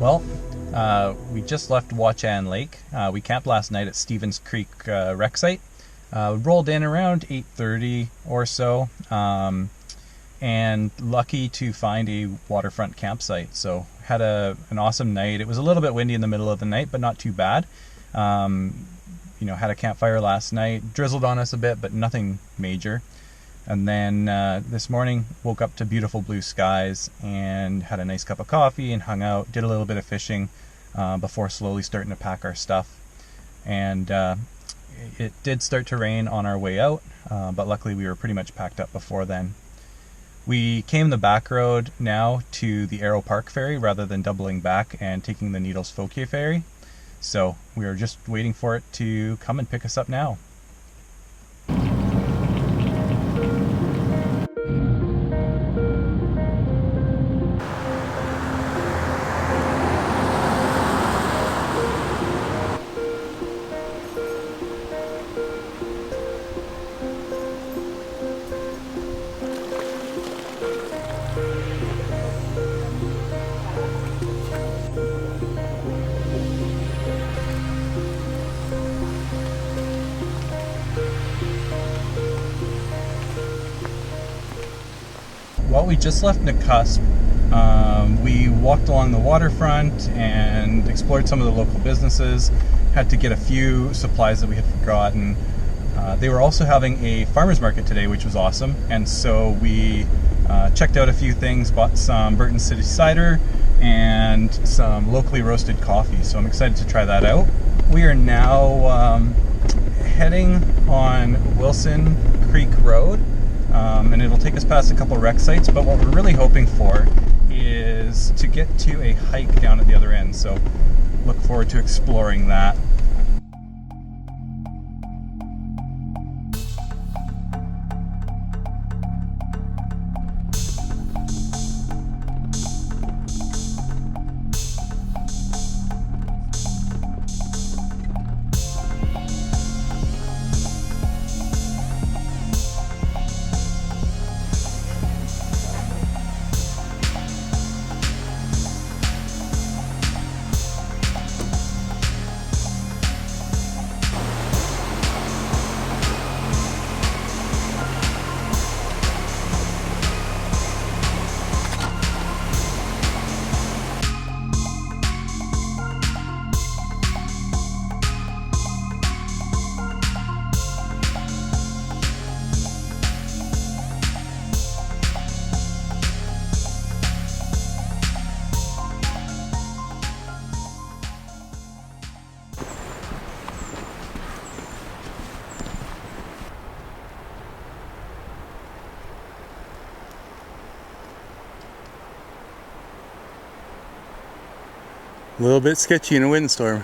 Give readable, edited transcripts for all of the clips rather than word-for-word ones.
Well, we just left Whatshan Lake. We camped last night at Stevens Creek wreck site. We rolled in around 8:30 or so, and lucky to find a waterfront campsite. So had an awesome night. It was a little bit windy in the middle of the night, but not too bad. Had a campfire last night. Drizzled on us a bit, but nothing major. And then this morning, woke up to beautiful blue skies and had a nice cup of coffee and hung out, did a little bit of fishing before slowly starting to pack our stuff. And it did start to rain on our way out, but luckily we were pretty much packed up before then. We came the back road now to the Arrow Park ferry rather than doubling back and taking the Needles Fouquier ferry. So we are just waiting for it to come and pick us up now. Well, we just left Nakusp. We walked along the waterfront and explored some of the local businesses. Had to get a few supplies that we had forgotten. They were also having a farmer's market today, which was awesome. And so we checked out a few things, bought some Burton City cider and some locally roasted coffee. So I'm excited to try that out. We are now heading on Wilson Creek Road. And it'll take us past a couple wreck sites, but what we're really hoping for is to get to a hike down at the other end, so look forward to exploring that. A little bit sketchy in a windstorm.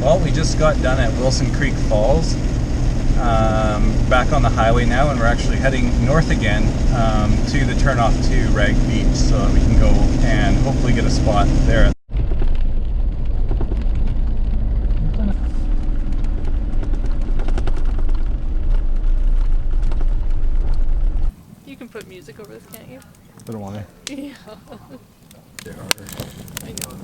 Well, we just got done at Wilson Creek Falls, back on the highway now, and we're actually heading north again to the turnoff to Rag Beach so that we can go and hopefully get a spot there. You can put music over this, can't you? I don't want to. Yeah. They're harder. I know.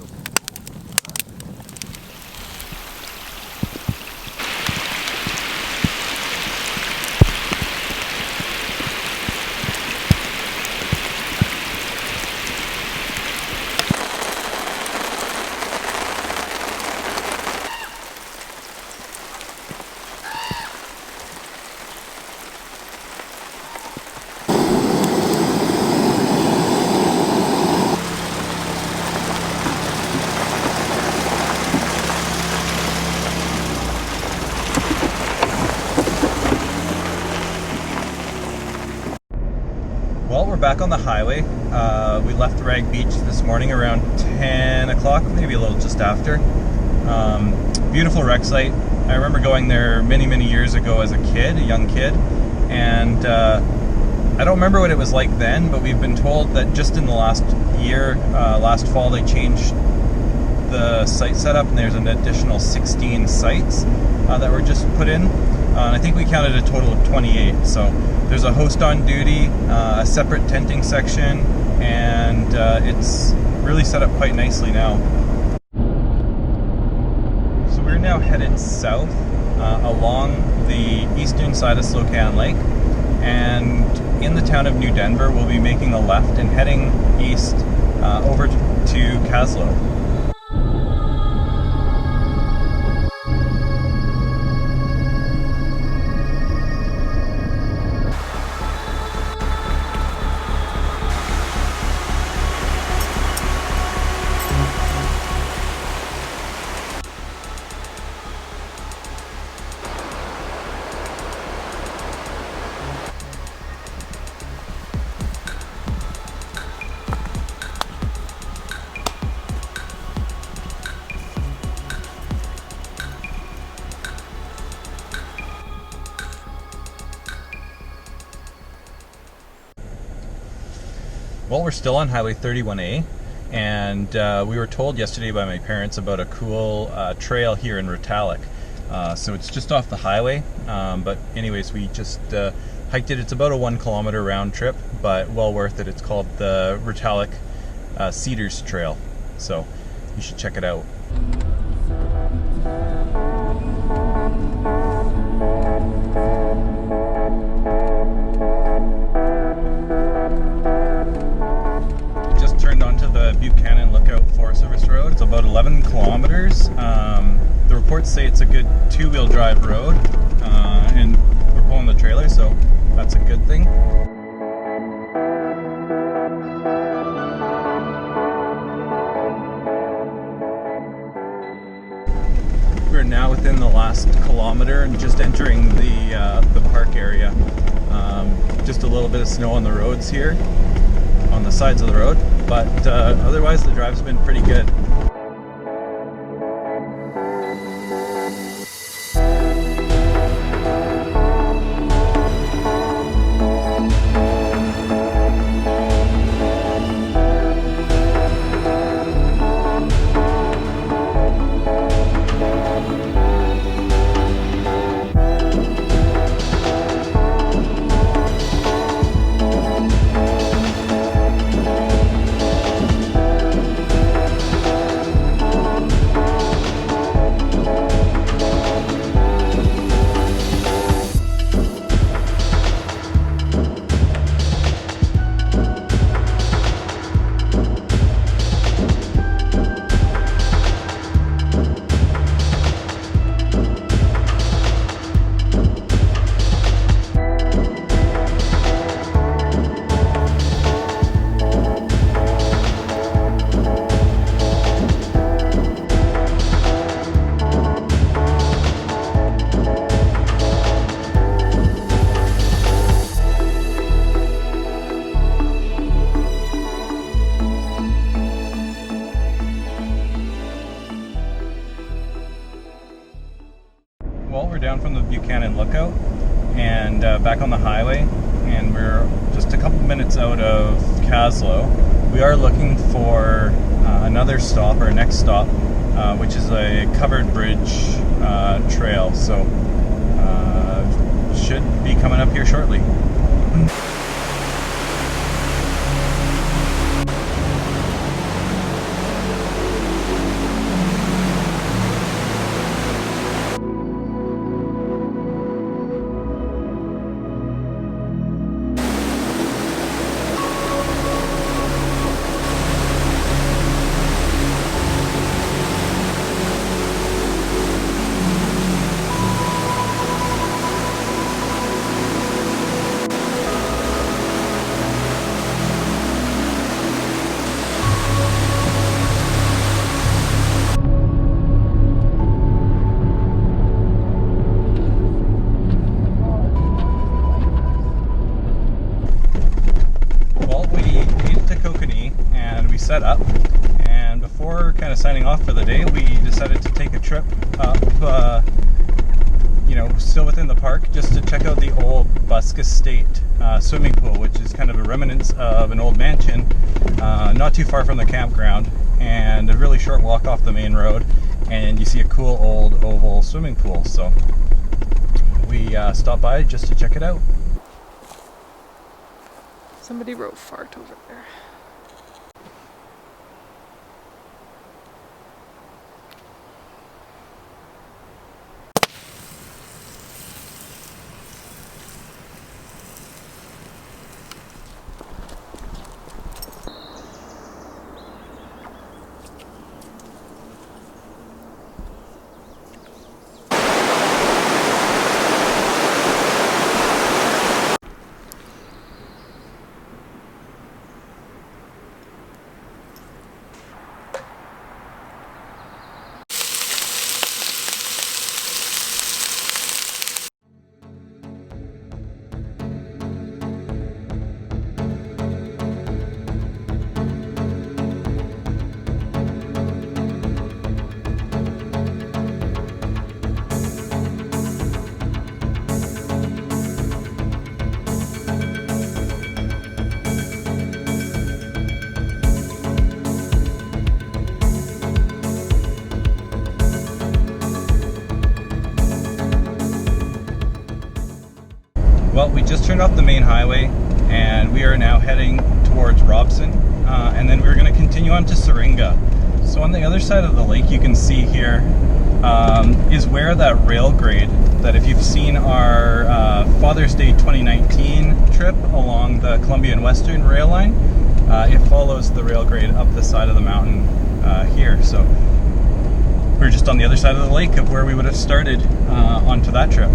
Well, we're back on the highway. We left Rag Beach this morning around 10 o'clock, maybe a little just after. Beautiful wreck site. I remember going there many, many years ago as a kid, a young kid, and I don't remember what it was like then, but we've been told that just in the last year, last fall, they changed the site setup, and there's an additional 16 sites that were just put in. I think we counted a total of 28. So there's a host on duty, a separate tenting section, and it's really set up quite nicely now. So we're now headed south along the eastern side of Slocan Lake, and in the town of New Denver we'll be making a left and heading east over to Kaslo. Well, we're still on Highway 31A, and we were told yesterday by my parents about a cool trail here in Rotalic. So it's just off the highway, but anyways, we just hiked it. It's about a 1 kilometer round trip, but well worth it. It's called the Rotalic Cedars Trail, so you should check it out. Buchanan Lookout Forest Service Road. It's about 11 kilometers. The reports say it's a good 2-wheel drive road, and we're pulling the trailer, so that's a good thing. We're now within the last kilometer and just entering the park area. Just a little bit of snow on the roads here, on the sides of the road, but otherwise the drive's been pretty good. Well, we're down from the Buchanan Lookout and back on the highway, and we're just a couple minutes out of Kaslo. We are looking for another stop, or next stop, which is a covered bridge trail, so should be coming up here shortly. set up. And before kind of signing off for the day, we decided to take a trip up, still within the park, just to check out the old Busk Estate swimming pool, which is kind of a remnants of an old mansion, not too far from the campground, and a really short walk off the main road, and you see a cool old oval swimming pool. So we stopped by just to check it out. Somebody wrote fart over there. Well, we just turned off the main highway and we are now heading towards Robson, and then we're going to continue on to Syringa. So on the other side of the lake, you can see here is where that rail grade, that if you've seen our Father's Day 2019 trip along the Columbia and Western rail line, it follows the rail grade up the side of the mountain here. So we're just on the other side of the lake of where we would have started onto that trip.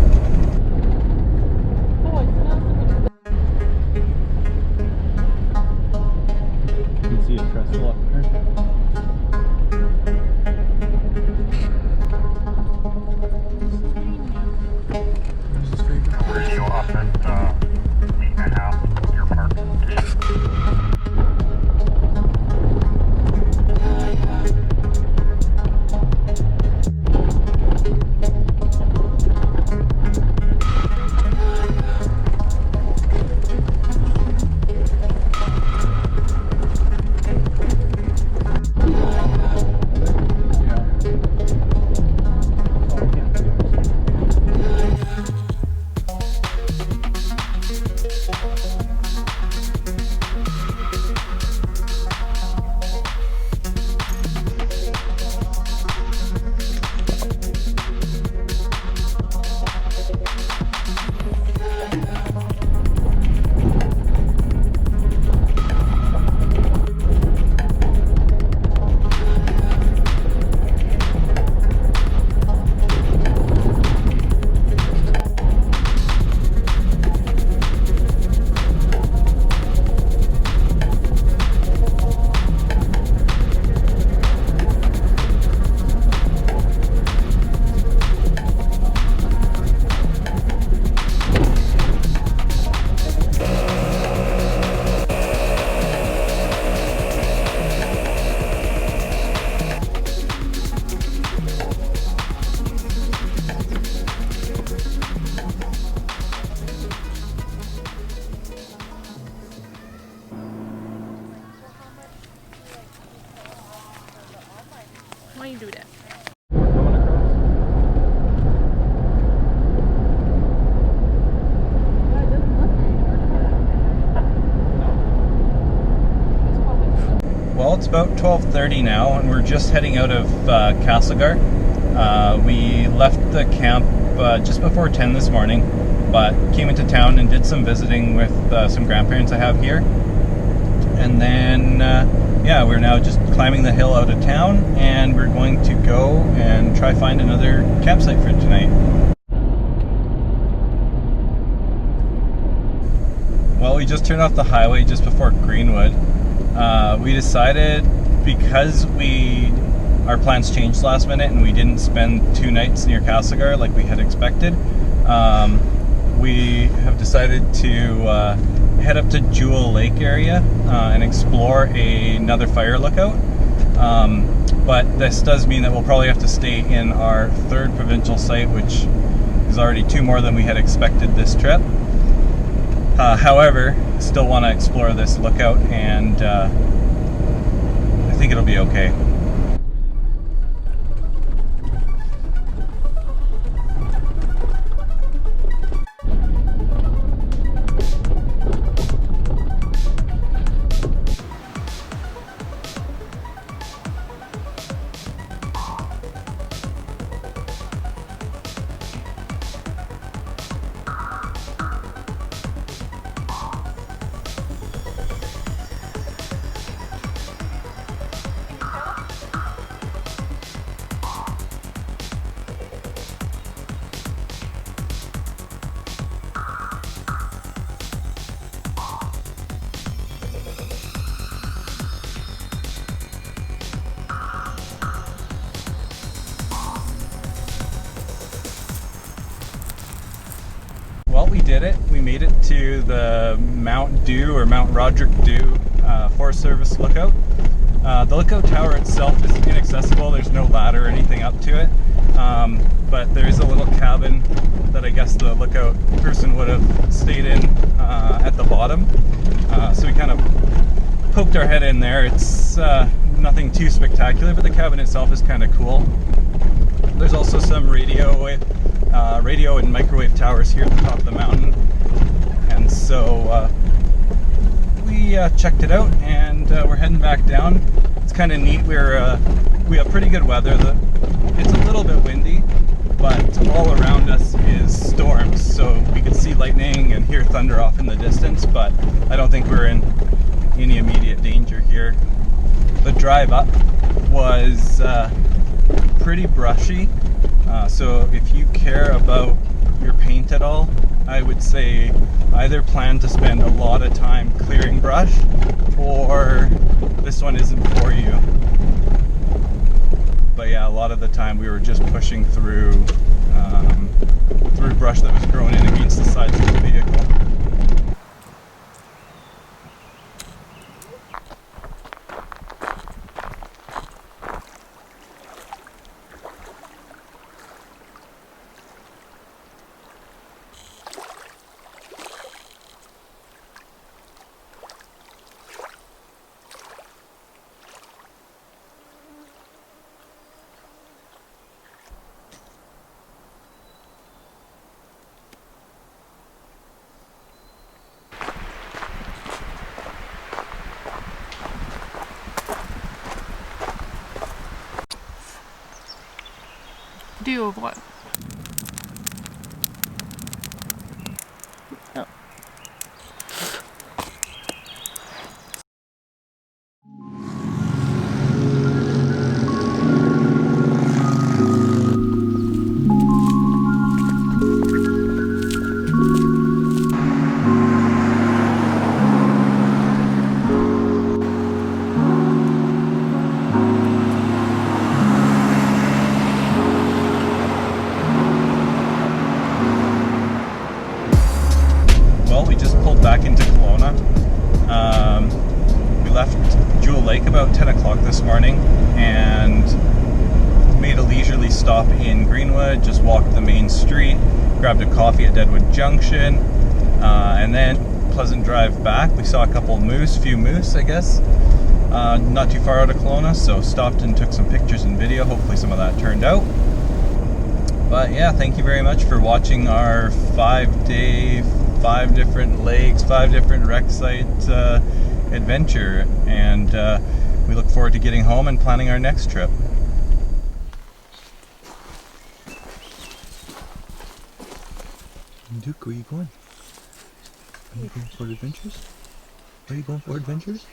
Why you do that? Well, it's about 12:30 now, and we're just heading out of Kasigar. We left the camp just before 10 this morning, but came into town and did some visiting with some grandparents I have here. And then, we're now just climbing the hill out of town, and we're going to go and try find another campsite for tonight. Well, we just turned off the highway just before Greenwood. We decided, because our plans changed last minute and we didn't spend 2 nights near Kasigar like we had expected, we have decided to head up to Jewel Lake area and explore another fire lookout. But this does mean that we'll probably have to stay in our third provincial site, which is already 2 more than we had expected this trip. However, still want to explore this lookout, and I think it'll be okay. Well, we did it. We made it to the Mount Dew or Mount Roderick Dew Forest Service lookout. The lookout tower itself is inaccessible. There's no ladder or anything up to it, but there is a little cabin that I guess the lookout person would have stayed in at the bottom. So we kind of poked our head in there. It's nothing too spectacular, but the cabin itself is kind of cool. There's also some radio and microwave towers here at the top of the mountain, and so we checked it out, and we're heading back down. It's kind of neat. We have pretty good weather. It's a little bit windy, but all around us is storms, so we could see lightning and hear thunder off in the distance, but I don't think we're in any immediate danger here. The drive up was pretty brushy, so if you care about your paint at all, I would say either plan to spend a lot of time clearing brush, or this one isn't for you. But yeah, a lot of the time we were just pushing through brush that was growing in against the sides of the vehicle. Deal of what? Oh. We just pulled back into Kelowna. We left Jewel Lake about 10 o'clock this morning and made a leisurely stop in Greenwood, just walked the main street, grabbed a coffee at Deadwood Junction, and then pleasant drive back. We saw a couple of few moose, I guess, not too far out of Kelowna, so stopped and took some pictures and video. Hopefully some of that turned out. But yeah, thank you very much for watching our 5-day, 5 different lakes, 5 different wreck site adventure, and we look forward to getting home and planning our next trip. Duke, where are you going? Are you going for adventures? Are you going for adventures?